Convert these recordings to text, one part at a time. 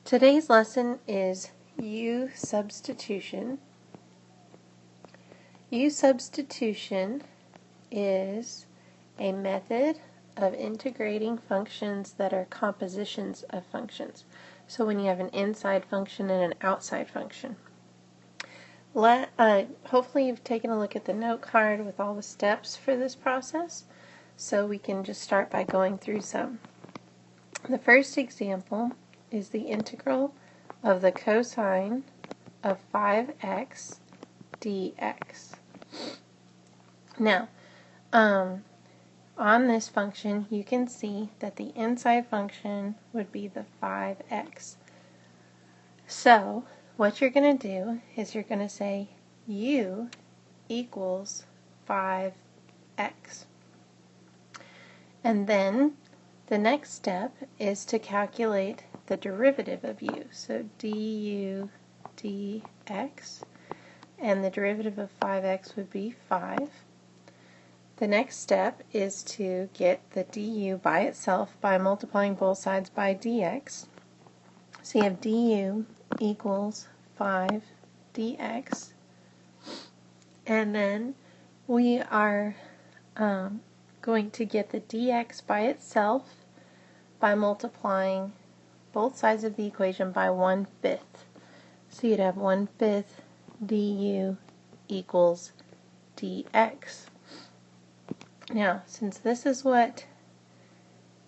Today's lesson is U-substitution. U-substitution is a method of integrating functions that are compositions of functions. So when you have an inside function and an outside function. Hopefully you've taken a look at the note card with all the steps for this process, so we can just start by going through some. The first example is the integral of the cosine of 5x dx. Now, on this function, you can see that the inside function would be the 5x. So, what you're going to do is you're going to say u equals 5x. And then the next step is to calculate the derivative of u. So du dx, and the derivative of 5x would be 5. The next step is to get the du by itself by multiplying both sides by dx. So you have du equals 5 dx. And then we are going to get the dx by itself by multiplying both sides of the equation by 1/5. So you'd have 1/5 du equals dx. Now, since this is what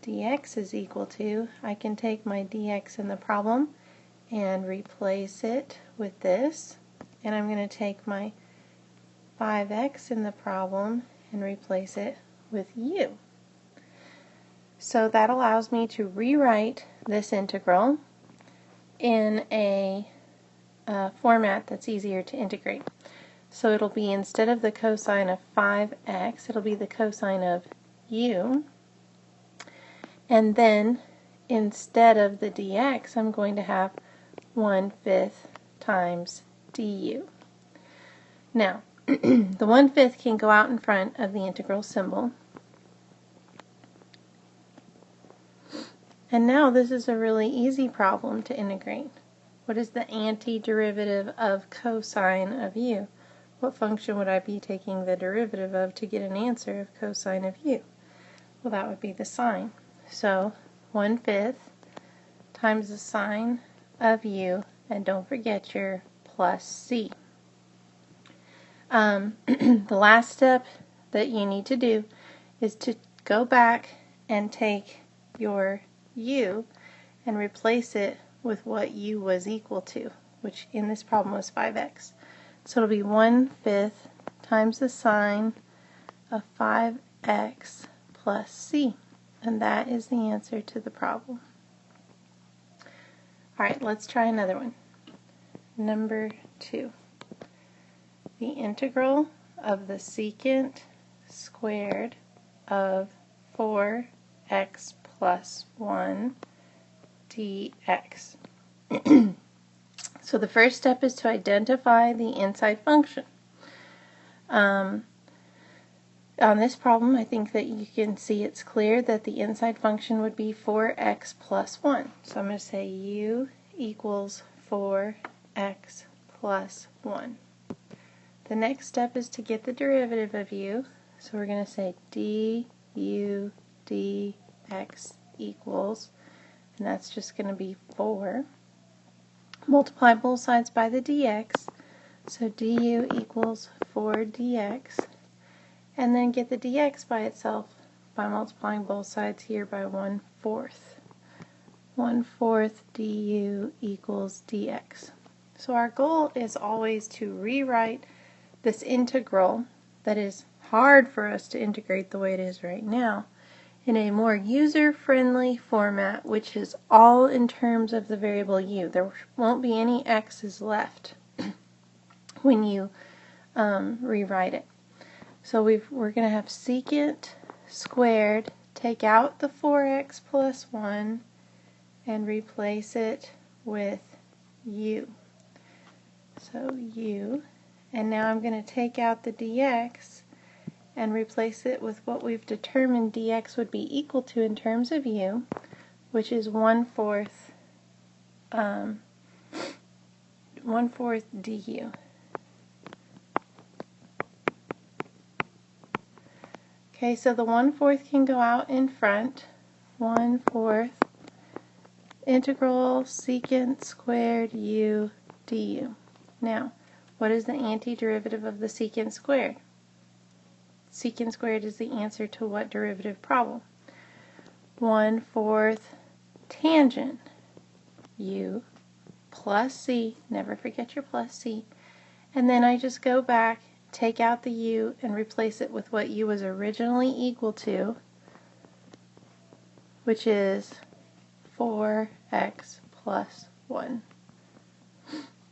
dx is equal to, I can take my dx in the problem and replace it with this. And I'm going to take my 5x in the problem and replace it with u. So that allows me to rewrite this integral in a format that's easier to integrate. So it'll be, instead of the cosine of 5x, it'll be the cosine of u. And then instead of the dx, I'm going to have 1/5 times du. Now, the 1/5 can go out in front of the integral symbol. And now this is a really easy problem to integrate. What is the antiderivative of cosine of u? What function would I be taking the derivative of to get an answer of cosine of u? Well, that would be the sine. So 1/5 times the sine of u, and don't forget your plus c. The last step that you need to do is to go back and take your u and replace it with what u was equal to, which in this problem was 5x. So it'll be 1/5 times the sine of 5x plus c, and that is the answer to the problem. Alright, let's try another one. Number 2. The integral of the secant squared of 4x plus 1 dx. So the first step is to identify the inside function. On this problem, I think that you can see it's clear that the inside function would be 4x plus 1. So I'm going to say u equals 4x plus 1. The next step is to get the derivative of u. So we're going to say du dx equals, and that's just going to be 4. Multiply both sides by the dx, so du equals 4 dx, and then get the dx by itself by multiplying both sides here by 1/4. 1/4 du equals dx. So our goal is always to rewrite this integral that is hard for us to integrate the way it is right now in a more user-friendly format, which is all in terms of the variable u. There won't be any x's left when you rewrite it. So we're going to have secant squared, take out the 4x plus 1, and replace it with u. So u, and now I'm going to take out the dx and replace it with what we've determined dx would be equal to in terms of u, which is 1/4 1/4 du. Okay, so the 1/4 can go out in front. 1/4 integral secant squared u du. Now, what is the antiderivative of the secant squared? Secant squared is the answer to what derivative problem? 1/4 tangent u plus c, never forget your plus c, and then I just go back, take out the u, and replace it with what u was originally equal to, which is 4x plus 1.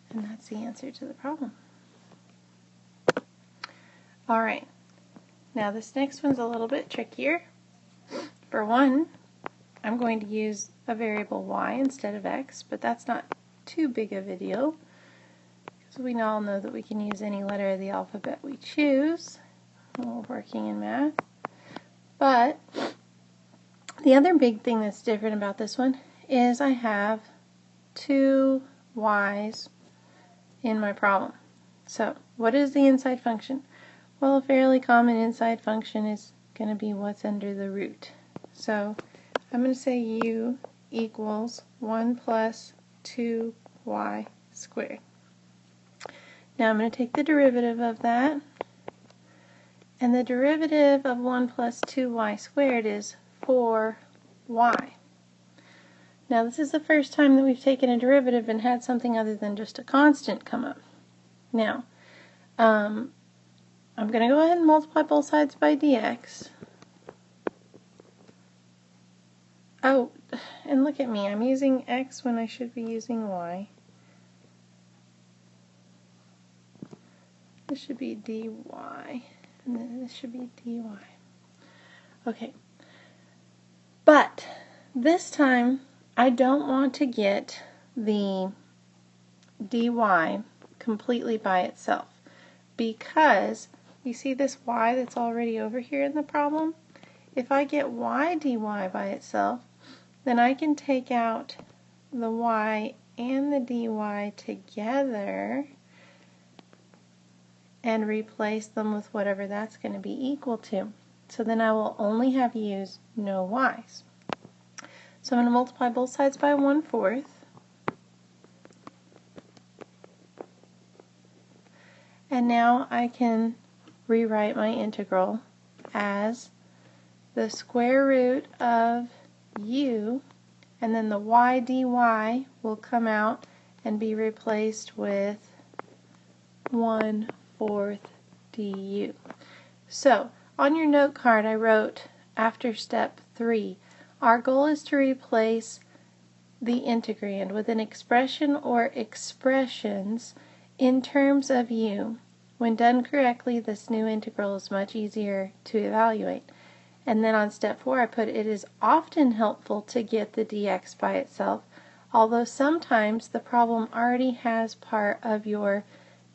And that's the answer to the problem. Alright, now this next one's a little bit trickier. For one, I'm going to use a variable y instead of x, but that's not too big of a deal, because we all know that we can use any letter of the alphabet we choose when we're working in math. But the other big thing that's different about this one is I have two y's in my problem. So what is the inside function? Well, a fairly common inside function is going to be what's under the root. So I'm going to say u equals 1 plus 2y squared. Now I'm going to take the derivative of that, and the derivative of 1 plus 2y squared is 4y. Now this is the first time that we've taken a derivative and had something other than just a constant come up. Now, I'm going to go ahead and multiply both sides by dx. Oh, and look at me, I'm using x when I should be using y. This should be dy, and then this should be dy. Okay, but this time I don't want to get the dy completely by itself, because you see this y that's already over here in the problem? If I get y dy by itself, then I can take out the y and the dy together and replace them with whatever that's going to be equal to. So then I will only have u's, no y's. So I'm going to multiply both sides by 1/4. And now I can rewrite my integral as the square root of u, and then the y dy will come out and be replaced with 1/4 du. So on your note card I wrote after step 3, our goal is to replace the integrand with an expression or expressions in terms of u. When done correctly, this new integral is much easier to evaluate. And then on step 4 I put it is often helpful to get the dx by itself, although sometimes the problem already has part of your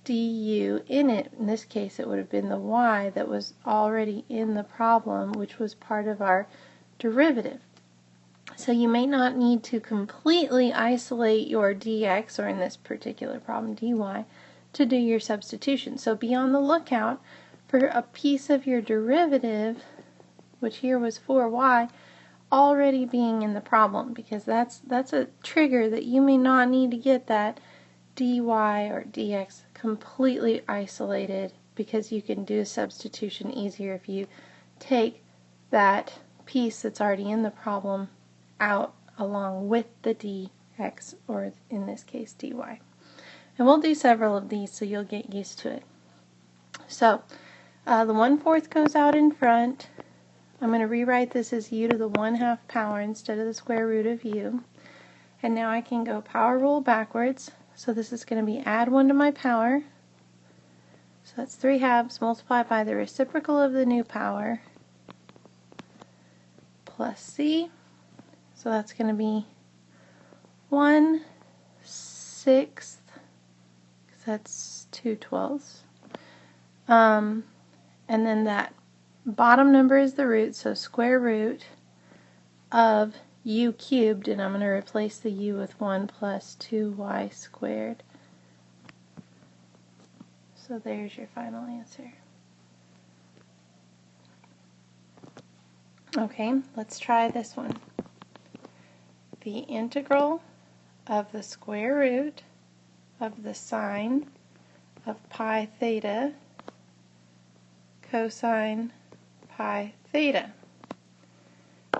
du in it. In this case it would have been the y that was already in the problem, which was part of our derivative. So you may not need to completely isolate your dx, or in this particular problem dy, to do your substitution. So be on the lookout for a piece of your derivative, which here was 4y, already being in the problem, because that's a trigger that you may not need to get that dy or dx completely isolated, because you can do a substitution easier if you take that piece that's already in the problem out along with the dx, or in this case dy. And we'll do several of these so you'll get used to it. So the 1/4 goes out in front. I'm going to rewrite this as u to the 1/2 power instead of the square root of u. And now I can go power rule backwards. So this is going to be add 1 to my power. So that's 3/2 multiplied by the reciprocal of the new power plus c. So that's going to be 1/6, because that's 2/12. And then that bottom number is the root, so square root of u cubed, and I'm going to replace the u with 1 plus 2y squared. So there's your final answer. Okay, let's try this one. The integral of the square root of the sine of pi theta cosine pi theta.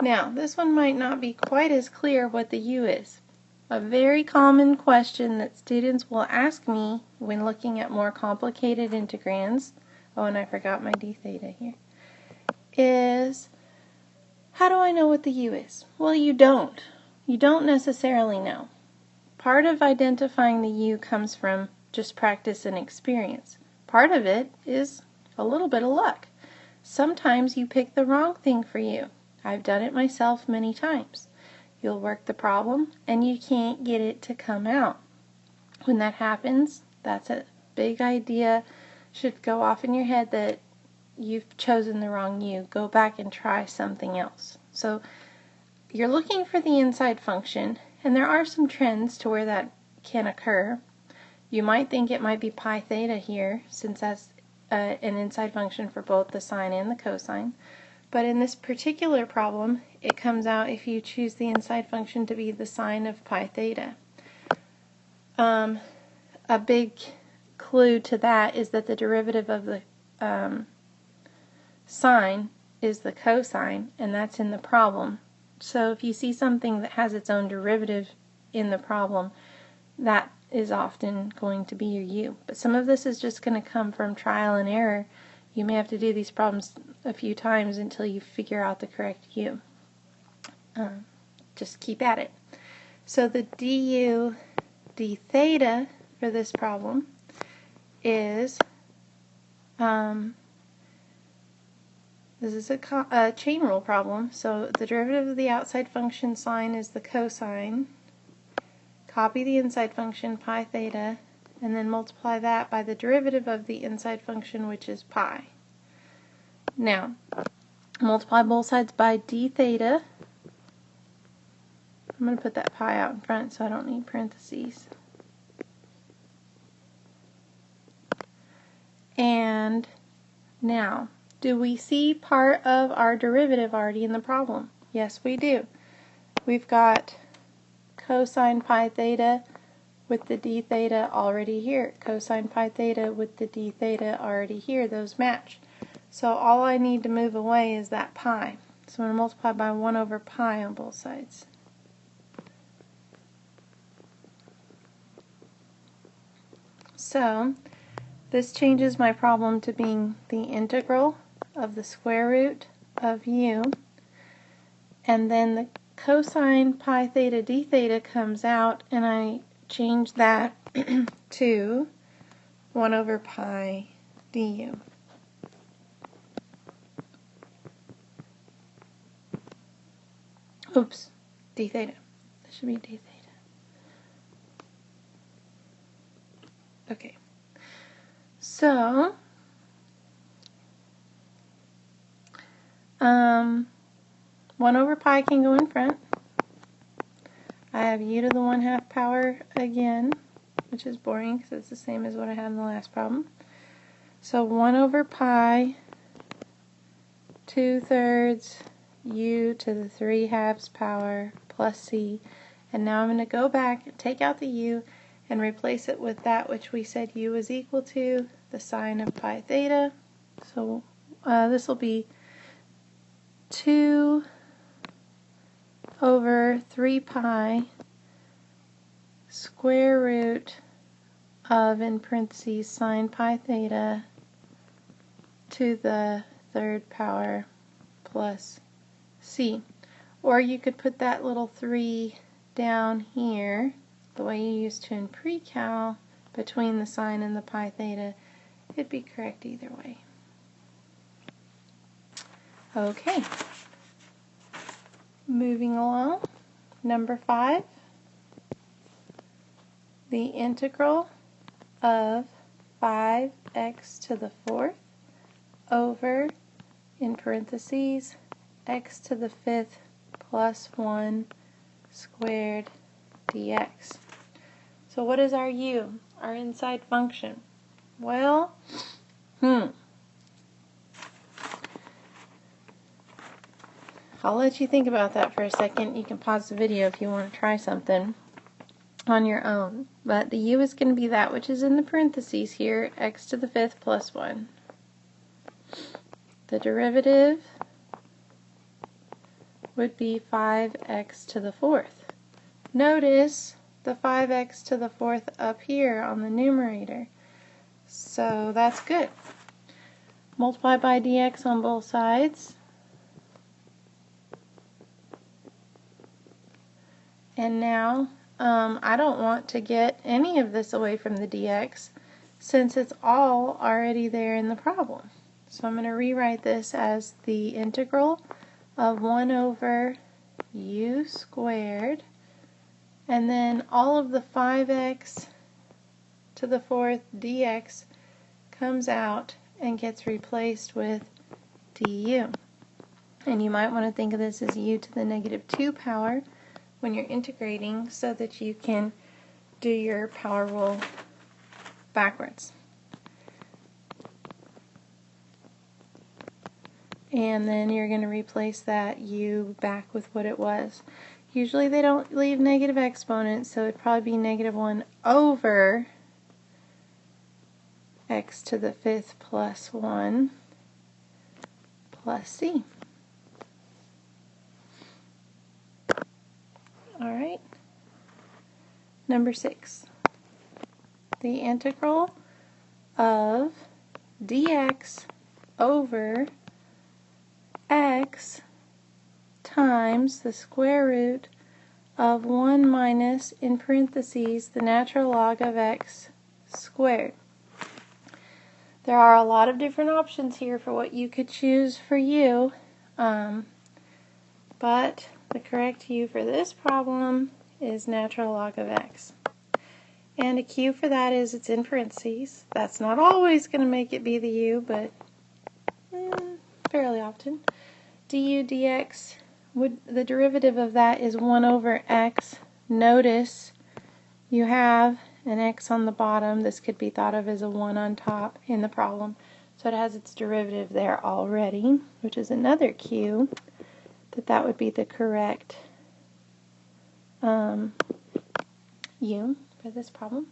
Now, this one might not be quite as clear what the u is. A very common question that students will ask me when looking at more complicated integrands, oh, and I forgot my d theta here, is how do I know what the u is? Well, you don't. You don't necessarily know. Part of identifying the u comes from just practice and experience. Part of it is a little bit of luck. Sometimes you pick the wrong thing for you. I've done it myself many times. You'll work the problem and you can't get it to come out. When that happens, that's a big idea. Should go off in your head that you've chosen the wrong u. Go back and try something else. So you're looking for the inside function, and there are some trends to where that can occur. You might think it might be pi theta here, since that's an inside function for both the sine and the cosine. But in this particular problem, it comes out if you choose the inside function to be the sine of pi theta. A big clue to that is that the derivative of the sine is the cosine, and that's in the problem. So if you see something that has its own derivative in the problem, that is often going to be your u. But some of this is just going to come from trial and error. You may have to do these problems a few times until you figure out the correct u. Just keep at it. So the du d theta for this problem is, this is a chain rule problem. So the derivative of the outside function sine is the cosine. Copy the inside function pi theta, and then multiply that by the derivative of the inside function, which is pi. Now, multiply both sides by d theta. I'm going to put that pi out in front so I don't need parentheses. And now, do we see part of our derivative already in the problem? Yes, we do. We've got cosine pi theta with the d theta already here. Cosine pi theta with the d theta already here. Those match. So all I need to move away is that pi. So I'm going to multiply by 1 over pi on both sides. So this changes my problem to being the integral of the square root of u, and then the cosine pi theta d theta comes out, and I change that to 1 over pi du. Oops, d theta. That should be d theta. Okay. So, 1 over pi can go in front. I have u to the 1/2 power again, which is boring because it's the same as what I had in the last problem. So 1 over pi 2/3 u to the 3/2 power plus c. And now I'm going to go back and take out the u and replace it with that which we said u is equal to, the sine of pi theta. So this will be 2 over 3 pi square root of, in parentheses, sine pi theta to the 3rd power plus c. Or you could put that little 3 down here, the way you used to in pre-cal, between the sine and the pi theta. It'd be correct either way. Okay. Moving along, number 5. The integral of 5x to the 4th over, in parentheses, x to the 5th plus 1 squared dx. So what is our u, our inside function? Well, I'll let you think about that for a second. You can pause the video if you want to try something on your own. But the u is going to be that which is in the parentheses here, x to the 5th plus 1. The derivative would be 5x to the 4th. Notice the 5x to the 4th up here on the numerator. So that's good. Multiply by dx on both sides. And now I don't want to get any of this away from the dx since it's all already there in the problem. So I'm going to rewrite this as the integral of 1 over u squared, and then all of the 5x to the 4th dx comes out and gets replaced with du. And you might want to think of this as u to the negative 2 power when you're integrating so that you can do your power rule backwards. And then you're going to replace that u back with what it was. Usually they don't leave negative exponents, so it'd probably be negative 1 over x to the 5th plus 1 plus c. Alright. Number 6. The integral of dx over x times the square root of 1 minus, in parentheses, the natural log of x squared. There are a lot of different options here for what you could choose for u, but the correct u for this problem is natural log of x. And a q for that is it's in parentheses. That's not always going to make it be the u, but fairly often. Du dx, the derivative of that is 1 over x. Notice you have an x on the bottom. This could be thought of as a 1 on top in the problem. So it has its derivative there already, which is another q, that would be the correct u for this problem.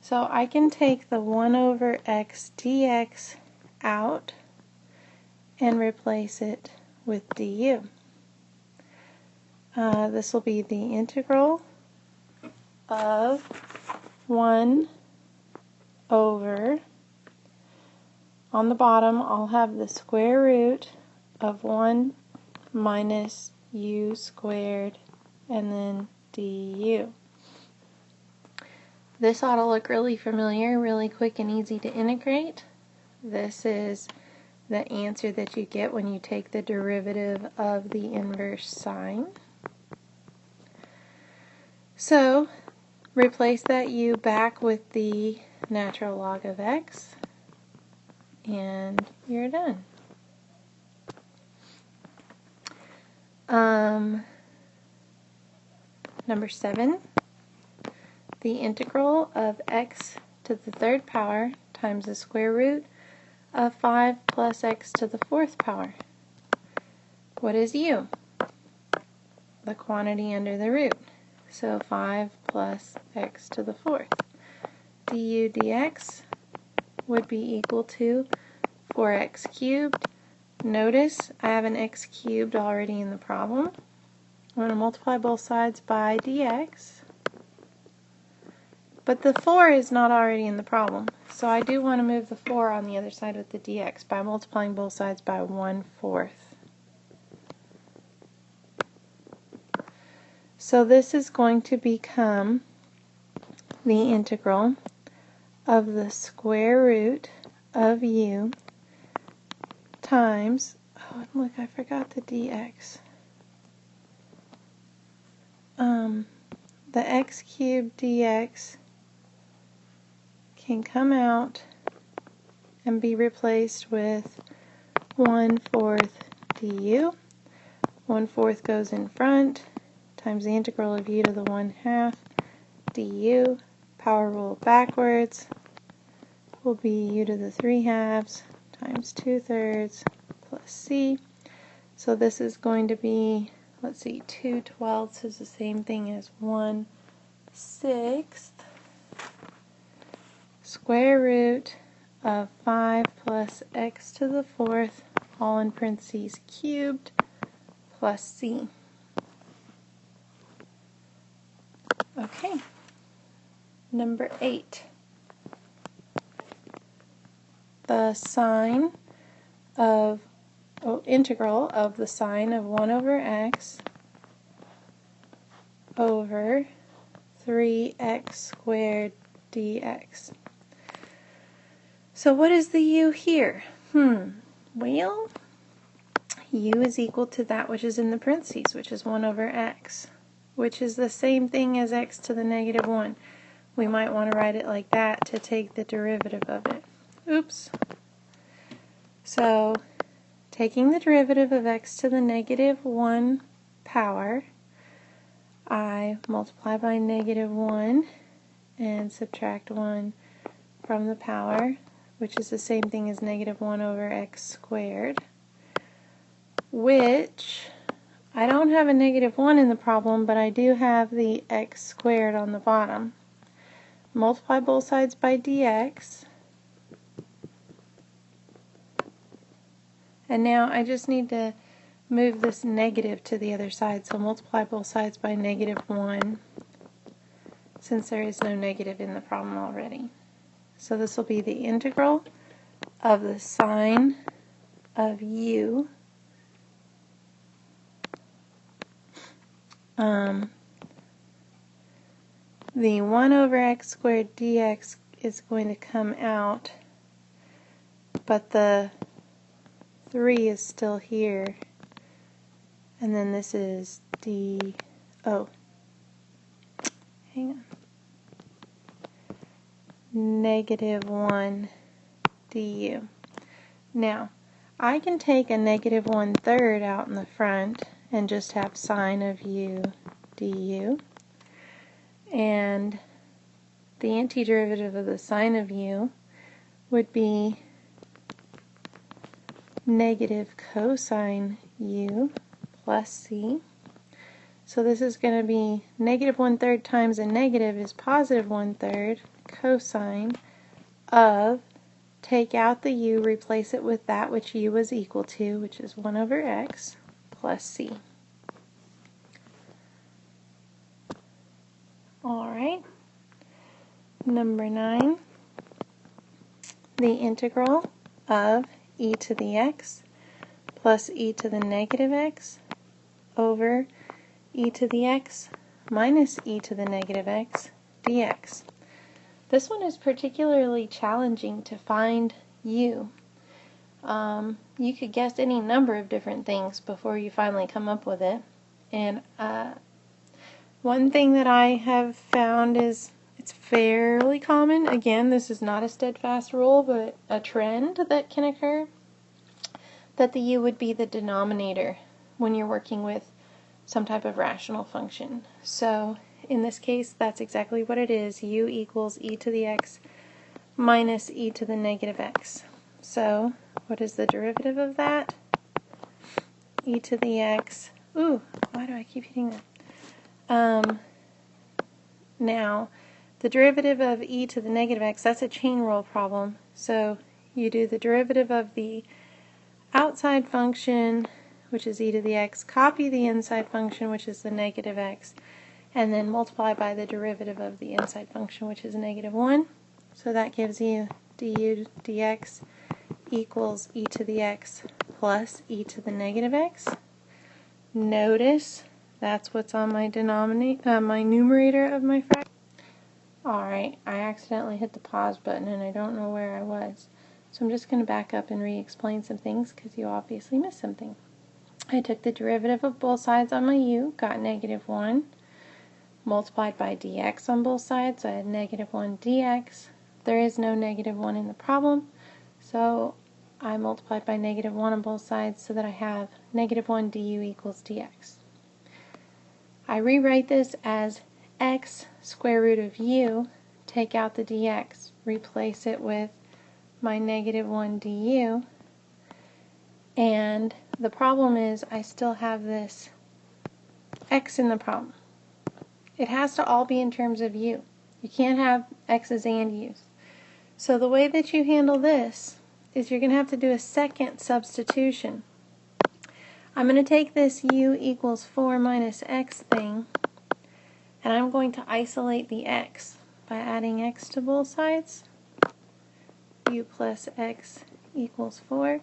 So I can take the 1 over x dx out and replace it with du. This will be the integral of 1 over, on the bottom I'll have the square root of 1 minus u squared and then du. This ought to look really familiar, really quick and easy to integrate. This is the answer that you get when you take the derivative of the inverse sign. So replace that u back with the natural log of x and you're done. Number 7, the integral of x to the 3rd power times the square root of 5 plus x to the 4th power. What is u? The quantity under the root. So 5 plus x to the 4th. Du dx would be equal to 4x cubed. Notice I have an x cubed already in the problem. I'm going to multiply both sides by dx. But the 4 is not already in the problem, so I do want to move the 4 on the other side with the dx by multiplying both sides by 1/4. So this is going to become the integral of the square root of u times, oh look, I forgot the dx. The x cubed dx can come out and be replaced with 1/4 du, 1/4 goes in front, times the integral of u to the 1/2 du. Power rule backwards will be u to the 3/2 times 2/3 plus c. So this is going to be, let's see, 2/12 is the same thing as 1/6 square root of 5 plus x to the 4th, all in parentheses cubed, plus c. Okay, number 8. The sine of, integral of the sine of 1 over x over 3x squared dx. So what is the u here? Well, u is equal to that which is in the parentheses, which is 1 over x, which is the same thing as x to the negative 1. We might want to write it like that to take the derivative of it. Oops. So, taking the derivative of x to the negative 1 power, I multiply by negative 1 and subtract 1 from the power, which is the same thing as negative 1 over x squared, which I don't have a negative 1 in the problem, but I do have the x squared on the bottom. Multiply both sides by dx. And now I just need to move this negative to the other side, so multiply both sides by negative 1, since there is no negative in the problem already. So this will be the integral of the sine of u the 1 over x squared dx is going to come out, but the 3 is still here, and then this is hang on, negative 1 du. Now, I can take a negative 1/3 out in the front and just have sine of u du, and the antiderivative of the sine of u would be negative cosine u plus c. So this is going to be negative 1/3 times a negative is positive 1/3 cosine of, take out the u, replace it with that which u is equal to, which is 1 over x plus c. Alright, number 9, the integral of e to the x plus e to the negative x over e to the x minus e to the negative x dx. This one is particularly challenging to find u. You could guess any number of different things before you finally come up with it. And one thing that I have found is it's fairly common. Again, this is not a steadfast rule, but a trend that can occur, that the u would be the denominator when you're working with some type of rational function. So in this case, that's exactly what it is. U equals e to the x minus e to the negative x. So what is the derivative of that? E to the x. Ooh, why do I keep hitting that? Now, the derivative of e to the negative x, that's a chain rule problem. So you do the derivative of the outside function, which is e to the x, copy the inside function, which is the negative x, and then multiply by the derivative of the inside function, which is negative 1. So that gives you du dx equals e to the x plus e to the negative x. Notice that's what's on my my numerator of my fraction. Alright, I accidentally hit the pause button and I don't know where I was. So I'm just going to back up and re-explain some things because you obviously missed something. I took the derivative of both sides on my u, got negative 1, multiplied by dx on both sides, so I had negative 1 dx. There is no negative 1 in the problem, so I multiplied by -1 on both sides so that I have -1 du equals dx. I rewrite this as x square root of u, take out the dx, replace it with my -1 du, and the problem is I still have this x in the problem. It has to all be in terms of u. You can't have x's and u's. So the way that you handle this is you're going to have to do a second substitution. I'm going to take this u equals 4 minus x thing, and I'm going to isolate the x by adding x to both sides. U plus x equals 4,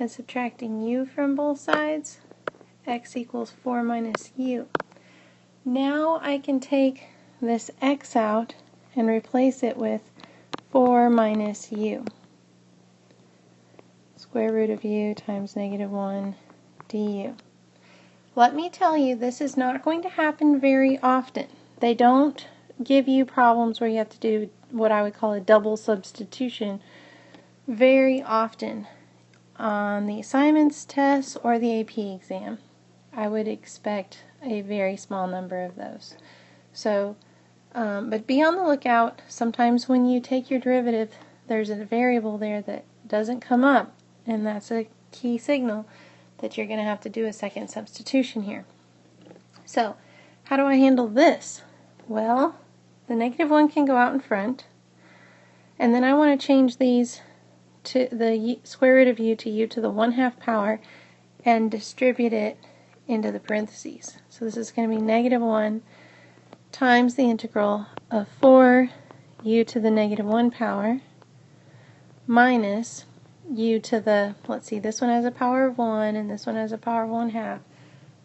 and subtracting u from both sides. X equals 4 minus u. Now I can take this x out and replace it with 4 minus u. Square root of u times -1 du. Let me tell you, this is not going to happen very often. They don't give you problems where you have to do what I would call a double substitution very often on the assignments, tests, or the AP exam. I would expect a very small number of those. So, but be on the lookout. Sometimes when you take your derivative, there's a variable there that doesn't come up, and that's a key signal that you're going to have to do a second substitution here. So, how do I handle this? Well, the -1 can go out in front, and then I want to change these to the square root of u to u to the 1/2 power and distribute it into the parentheses. So this is going to be -1 times the integral of 4 u to the -1 power minus u to the, let's see, this one has a power of 1 and this one has a power of 1/2.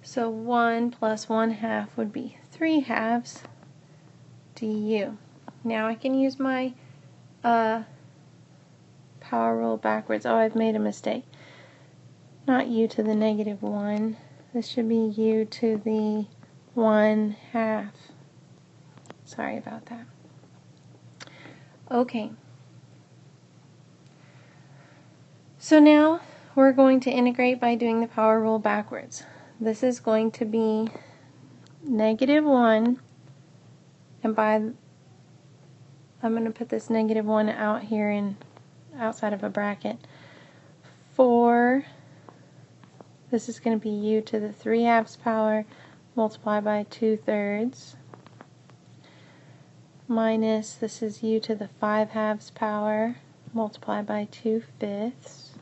So 1 plus 1/2 would be 3/2 du. Now I can use my power rule backwards. Oh, I've made a mistake. Not u to the -1. This should be u to the 1/2. Sorry about that. Okay. So now we're going to integrate by doing the power rule backwards. This is going to be -1, and I'm going to put this -1 out here in outside of a bracket. 4, this is going to be u to the 3/2 power multiplied by 2/3 minus, this is u to the 5/2 power multiplied by 2/5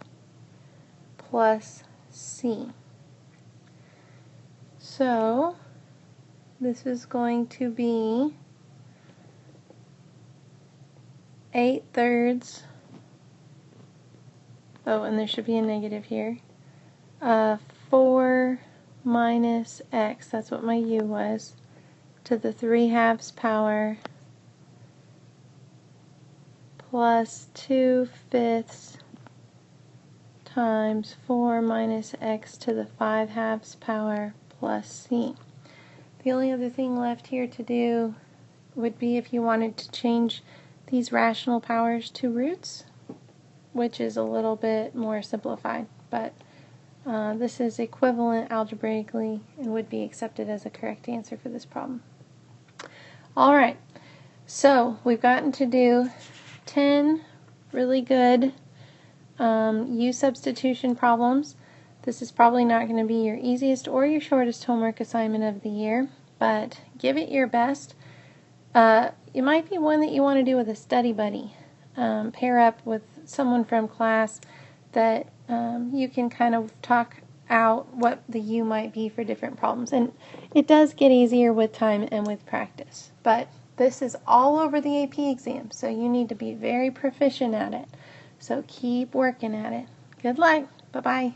plus c. So this is going to be 8/3. Oh, and there should be a negative here. 4 minus x, that's what my u was, to the 3/2 power plus 2/5 times 4 minus x to the 5/2 power plus c. The only other thing left here to do would be if you wanted to change these rational powers to roots, which is a little bit more simplified, but this is equivalent algebraically and would be accepted as a correct answer for this problem. Alright, so we've gotten to do 10 really good U-substitution problems. This is probably not going to be your easiest or your shortest homework assignment of the year, but give it your best. It might be one that you want to do with a study buddy. Pair up with someone from class that you can kind of talk out what the U might be for different problems. And it does get easier with time and with practice. But this is all over the AP exam, so you need to be very proficient at it. So keep working at it. Good luck. Bye-bye.